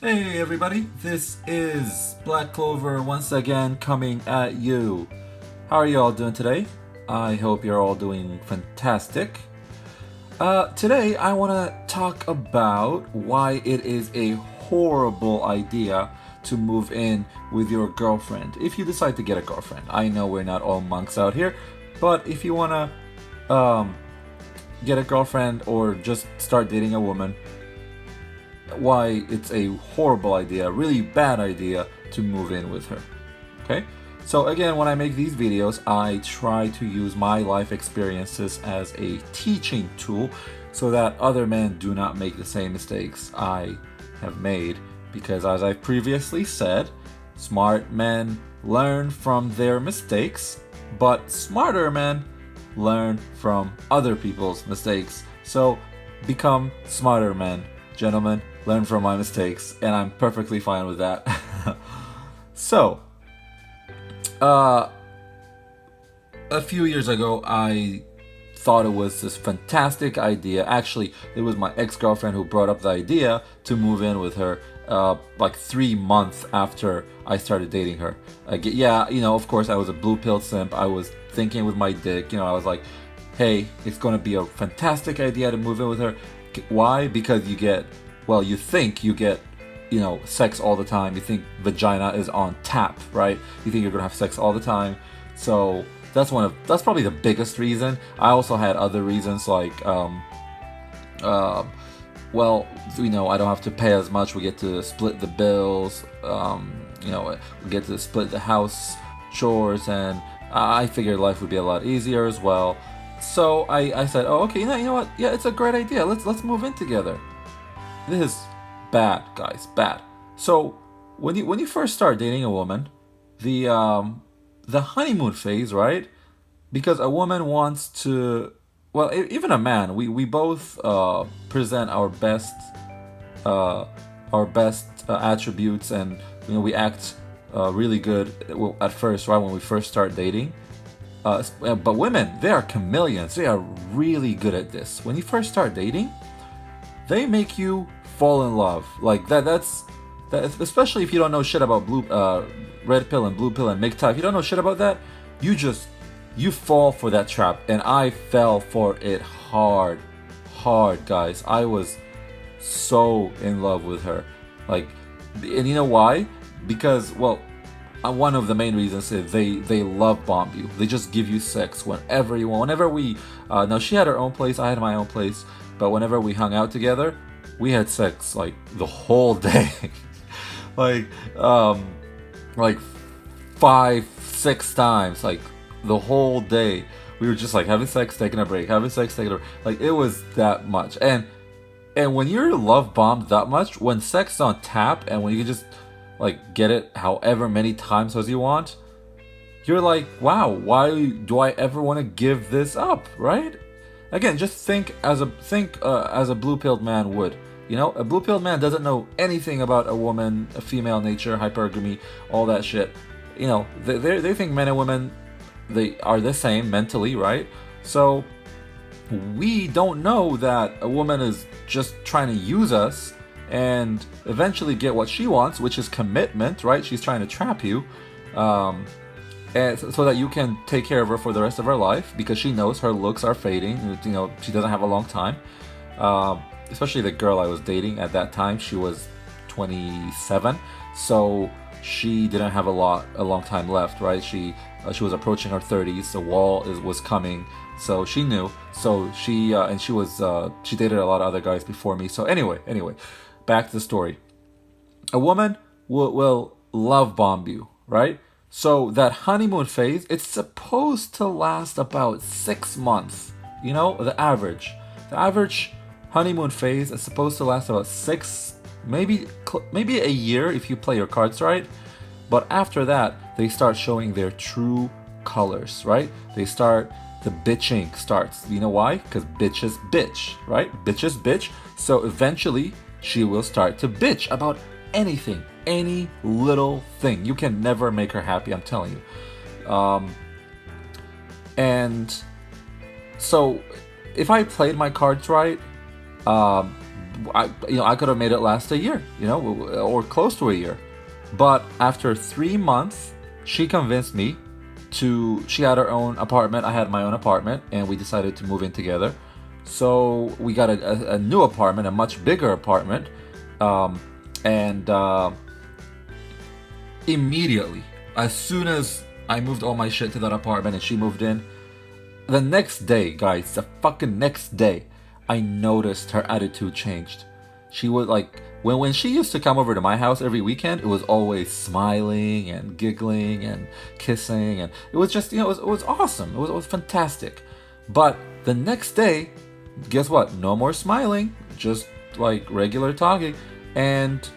Hey everybody, this is Black Clover once again coming at you. How are you all doing today? I hope you're all doing fantastic. Today I want to talk about why it is a horrible idea to move in with your girlfriend if you decide to get a girlfriend. I know we're not all monks out here, but if you want to get a girlfriend or just start dating a woman, why it's a horrible idea, really bad idea to move in with her. Okay? So again, when I make these videos, I try to use my life experiences as a teaching tool so that other men do not make the same mistakes I have made. Because as I previously said, smart men learn from their mistakes, but smarter men learn from other people's mistakes. So become smarter men, gentlemen. Learn from my mistakes, and I'm perfectly fine with that. So, a few years ago, I thought it was this fantastic idea. Actually, it was my ex-girlfriend who brought up the idea to move in with her like 3 months after I started dating her. Yeah, of course, I was a blue pill simp. I was thinking with my dick, I was like, hey, it's going to be a fantastic idea to move in with her. Why? Because you think you get, sex all the time. You think vagina is on tap, right? You think you're gonna have sex all the time. So that's probably the biggest reason. I also had other reasons like, I don't have to pay as much. We get to split the bills. We get to split the house chores, and I figured life would be a lot easier as well. So I said, oh, okay, you know what? Yeah, it's a great idea. Let's move in together. This is bad, guys, bad. So when you first start dating a woman, the honeymoon phase, right? Because a woman wants to, even a man, we both present our best attributes, and we act really good at first, right? When we first start dating. But women, they are chameleons. They are really good at this. When you first start dating, they make you fall in love like that. That's especially if you don't know shit about red pill and blue pill and MGTOW. If you don't know shit about that, you fall for that trap. And I fell for it hard, guys. I was so in love with her, and you know why? Because one of the main reasons is they love bomb you. They just give you sex whenever you want. Whenever we now she had her own place, I had my own place. But whenever we hung out together, we had sex like the whole day. like 5-6 times, like the whole day. We were just like having sex, taking a break, having sex, taking a break. Like it was that much. And when you're love bombed that much, when sex is on tap and when you can just like get it however many times as you want, you're like, wow, why do I ever want to give this up, right? Again, just think as a blue-pilled man would. A blue-pilled man doesn't know anything about a woman, a female nature, hypergamy, all that shit. They think men and women, they are the same mentally, right? So we don't know that a woman is just trying to use us and eventually get what she wants, which is commitment, right? She's trying to trap you. And so that you can take care of her for the rest of her life, because she knows her looks are fading. She doesn't have a long time. Especially the girl I was dating at that time, she was 27, so she didn't have a long time left, right? She was approaching her 30s. The wall was coming, so she knew. So she dated a lot of other guys before me. So anyway, back to the story. A woman will love bomb you, right? So that honeymoon phase, it's supposed to last about 6 months. The average honeymoon phase is supposed to last about 6, maybe a year if you play your cards right. But after that, they start showing their true colors, right? The bitching starts. You know why? Because bitches bitch, right? Bitches bitch. So eventually, she will start to bitch about anything. Any little thing. You can never make her happy, I'm telling you. And so if I played my cards right, I could have made it last a year, or close to a year. But after 3 months, she convinced me to. She had her own apartment. I had my own apartment, and we decided to move in together. So we got a new apartment, a much bigger apartment, and immediately, as soon as I moved all my shit to that apartment and she moved in, the next day, guys, the fucking next day, I noticed her attitude changed. She would like when she used to come over to my house every weekend, it was always smiling and giggling and kissing, and it was just it was awesome. It was fantastic. But the next day, guess what? No more smiling, just like regular talking, and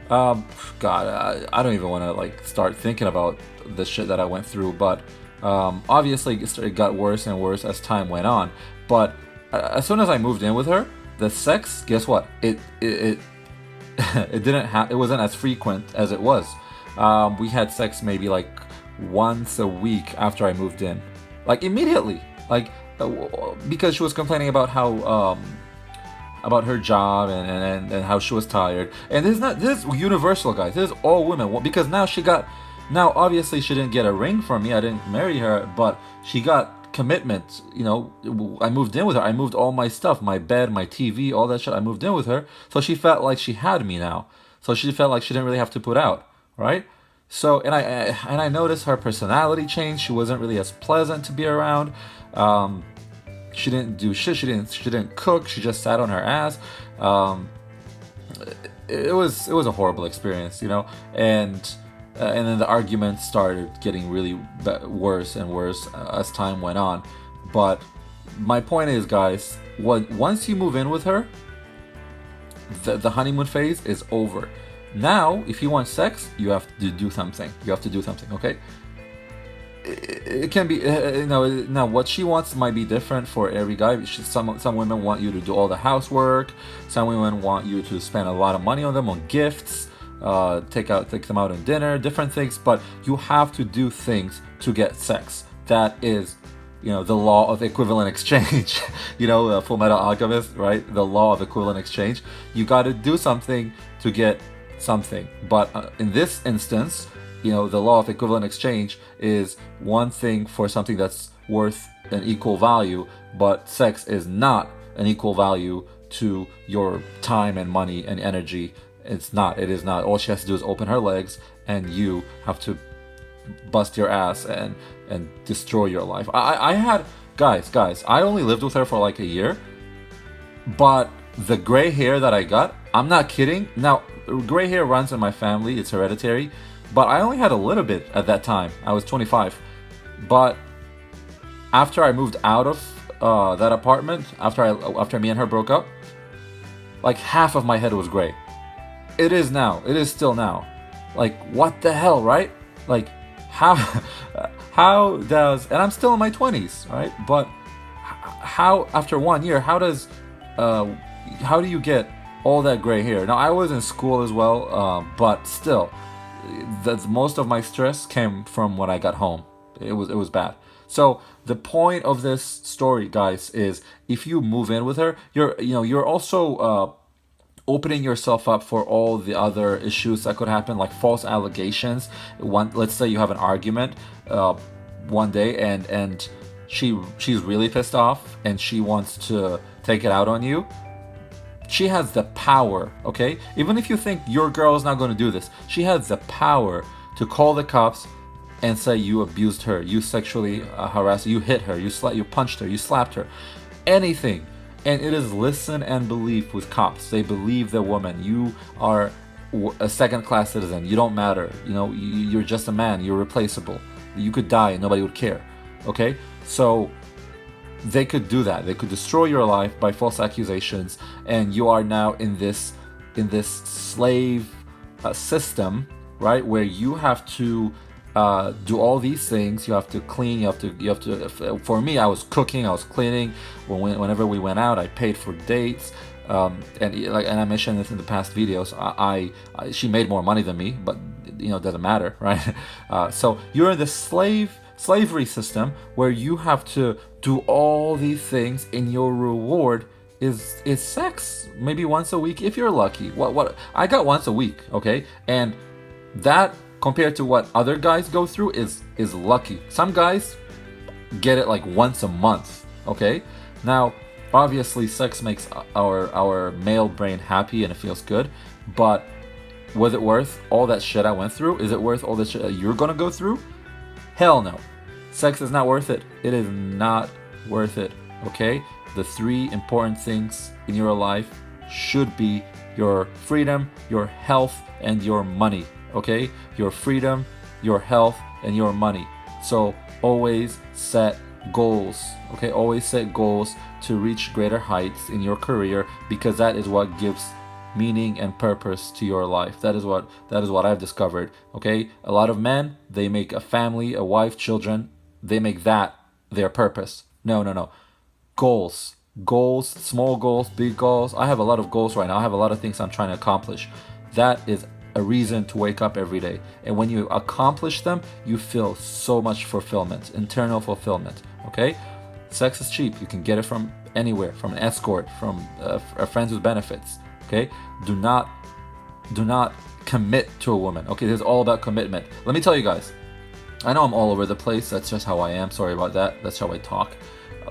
God, I don't even want to like start thinking about the shit that I went through. But obviously, it got worse and worse as time went on. But as soon as I moved in with her, the sex, guess what? It it wasn't as frequent as it was. We had sex maybe like once a week after I moved in, like immediately, like because she was complaining about how about her job and how she was tired. And this is universal, guys. This is all women, because now obviously she didn't get a ring from me. I didn't marry her, but she got commitment. I moved in with her. I moved all my stuff, my bed, my TV, all that shit. I moved in with her, so she felt like she had me now. So she felt like she didn't really have to put out, right? So and I noticed her personality change. She wasn't really as pleasant to be around. She didn't do shit. She didn't cook. She just sat on her ass. It was a horrible experience, and then the arguments started getting really worse and worse as time went on. But my point is, guys, once you move in with her, the honeymoon phase is over. Now, if you want sex, you have to do something. Okay? It can be, now what she wants might be different for every guy. Some women want you to do all the housework. Some women want you to spend a lot of money on them, on gifts. Take them out on dinner, different things, but you have to do things to get sex. That is, the law of equivalent exchange. Full Metal Alchemist, right? The law of equivalent exchange. You got to do something to get something. But in this instance, the law of equivalent exchange is one thing for something that's worth an equal value, but sex is not an equal value to your time and money and energy. It is not. All she has to do is open her legs, and you have to bust your ass and destroy your life. I had, guys, I only lived with her for like a year, but the gray hair that I got, I'm not kidding. Now, gray hair runs in my family, it's hereditary, but I only had a little bit at that time. I was 25. But after I moved out of that apartment, after me and her broke up, like half of my head was gray. It is now. It is still now. Like, what the hell, right? Like, how does, and I'm still in my 20s, right? But how, after 1 year, how do you get all that gray hair? Now, I was in school as well, but still, most of my stress came from when I got home. It was bad. So the point of this story, guys, is if you move in with her, you're also opening yourself up for all the other issues that could happen, like false allegations. Let's say you have an argument one day, and she's really pissed off and she wants to take it out on you. She has the power, okay? Even if you think your girl is not going to do this, she has the power to call the cops and say you abused her, you sexually harassed her, you hit her, you punched her, you slapped her, anything. And it is listen and belief with cops. They believe the woman. You are a second-class citizen. You don't matter. You're just a man. You're replaceable. You could die and nobody would care. Okay? So they could do that. They could destroy your life by false accusations, and you are now in this slave system, right? Where you have to do all these things. You have to clean. You have to. For me, I was cooking. I was cleaning. Whenever we went out, I paid for dates. And I mentioned this in the past videos. She made more money than me, but it doesn't matter, right? So you're in the slavery system where you have to do all these things, and your reward is sex maybe once a week if you're lucky. What I got once a week, okay? And that compared to what other guys go through is lucky. Some guys get it like once a month, okay? Now, obviously sex makes our male brain happy and it feels good, but was it worth all that shit I went through? Is it worth all the shit that you're gonna go through? Hell no. Sex is not worth it. It is not worth it, okay? The three important things in your life should be your freedom, your health, and your money, okay? Your freedom, your health, and your money. So always set goals, okay? Always set goals to reach greater heights in your career, because that is what gives meaning and purpose to your life. That is what I've discovered, okay? A lot of men, they make a family, a wife, children, they make that their purpose. No. Goals, small goals, big goals. I have a lot of goals right now. I have a lot of things I'm trying to accomplish. That is a reason to wake up every day. And when you accomplish them, you feel so much fulfillment, internal fulfillment, okay? Sex is cheap. You can get it from anywhere, from an escort, from friends with benefits, okay? Do not commit to a woman, okay? This is all about commitment. Let me tell you guys, I know I'm all over the place. That's just how I am. Sorry about that. That's how I talk.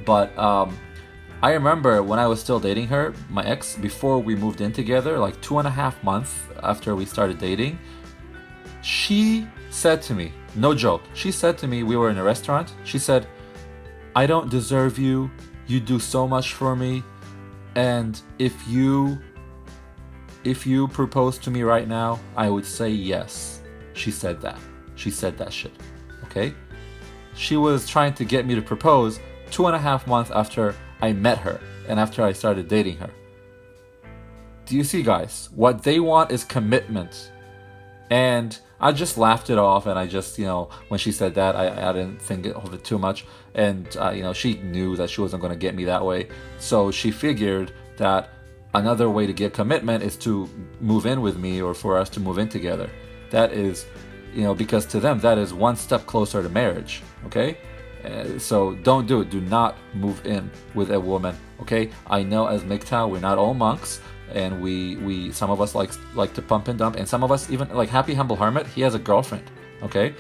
But I remember when I was still dating her, my ex, before we moved in together, like 2.5 months after we started dating, she said to me, no joke, she said to me, we were in a restaurant, she said, I don't deserve you, you do so much for me, and if you propose to me right now, I would say yes. She said that shit, okay? She was trying to get me to propose 2.5 months after I met her and after I started dating her. Do you see, guys? What they want is commitment. And I just laughed it off, and I just, when she said that, I didn't think of it too much. And, she knew that she wasn't going to get me that way. So she figured that another way to get commitment is to move in with me, or for us to move in together. That is, because to them, that is one step closer to marriage, okay? So don't do it. Do not move in with a woman, okay? I know as MGTOW, we're not all monks, and we some of us like to pump and dump, and some of us even like Happy Humble Hermit. He has a girlfriend, okay?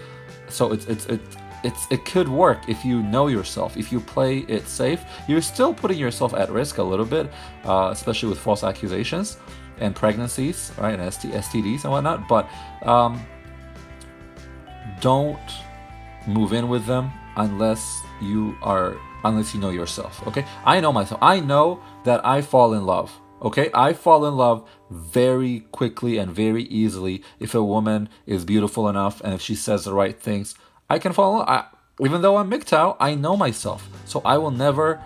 So it could work if you know yourself. If you play it safe, you're still putting yourself at risk a little bit, especially with false accusations and pregnancies, right, and STDs and whatnot. But don't move in with them unless you know yourself, okay? I know myself. I know that I fall in love, okay? I fall in love very quickly and very easily if a woman is beautiful enough and if she says the right things. I can fall in love. Even though I'm MGTOW, I know myself. So I will never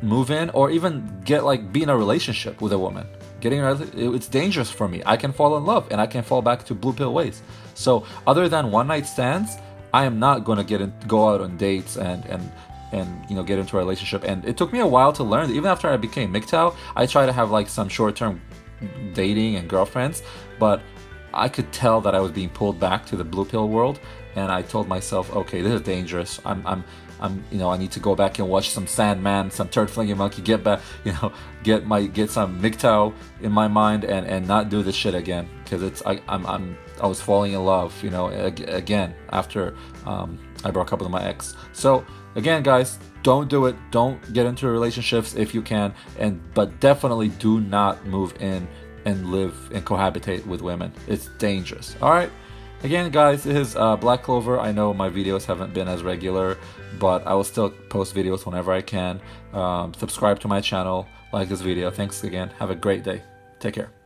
move in or even be in a relationship with a woman. It's dangerous for me. I can fall in love and I can fall back to blue pill ways. So other than one night stands, I am not going to go out on dates and get into a relationship. And it took me a while to learn that. Even after I became MGTOW, I try to have some short-term dating and girlfriends, but I could tell that I was being pulled back to the blue pill world, and I told myself, okay, this is dangerous. I need to go back and watch some Sandman, some Turd Flinging Monkey, get back, get some MGTOW in my mind and not do this shit again, because I was falling in love, again after I broke up with my ex. So again, guys, don't do it. Don't get into relationships if you can, but definitely do not move in and live and cohabitate with women. It's dangerous. All right. Again, guys, this is Black Clover. I know my videos haven't been as regular, but I will still post videos whenever I can. Subscribe to my channel, like this video. Thanks again. Have a great day. Take care.